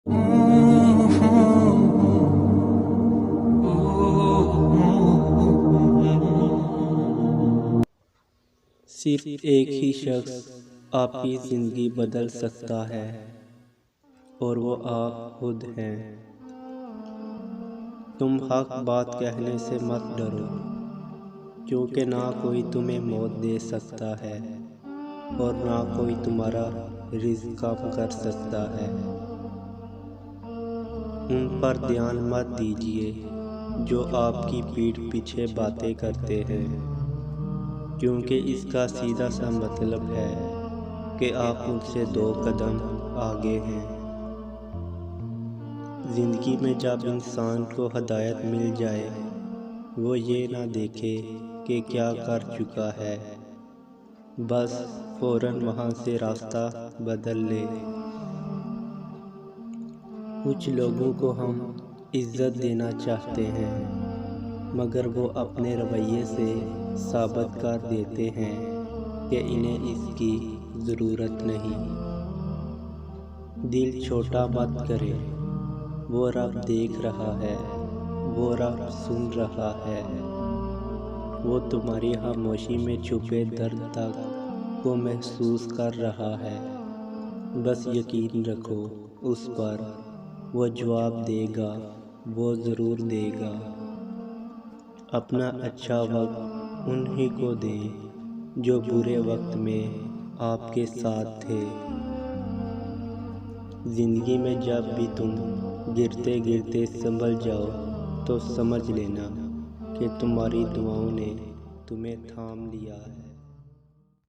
صرف ایک ہی شخص آپ کی زندگی بدل سکتا ہے اور وہ آپ خود ہیں۔ تم حق بات کہنے سے مت ڈرو، کیونکہ نہ کوئی تمہیں موت دے سکتا ہے اور نہ کوئی تمہارا رزق کم کر سکتا ہے۔ ان پر دھیان مت دیجیے جو آپ کی پیٹھ پیچھے باتیں کرتے ہیں، کیونکہ اس کا سیدھا سا مطلب ہے کہ آپ ان سے 2 قدم آگے ہیں۔ زندگی میں جب انسان کو ہدایت مل جائے، وہ یہ نہ دیکھے کہ کیا کر چکا ہے، بس فوراً وہاں سے راستہ بدل لے۔ کچھ لوگوں کو ہم عزت دینا چاہتے ہیں، مگر وہ اپنے رویے سے ثابت کر دیتے ہیں کہ انہیں اس کی ضرورت نہیں۔ دل چھوٹا مت کرے، وہ رب دیکھ رہا ہے، وہ رب سن رہا ہے، وہ تمہاری خاموشی میں چھپے درد تک کو محسوس کر رہا ہے۔ بس یقین رکھو اس پر، وہ جواب دے گا، وہ ضرور دے گا۔ اپنا اچھا وقت انہی کو دیں جو برے وقت میں آپ کے ساتھ تھے۔ زندگی میں جب بھی تم گرتے گرتے سنبھل جاؤ تو سمجھ لینا کہ تمہاری دعاؤں نے تمہیں تھام لیا ہے۔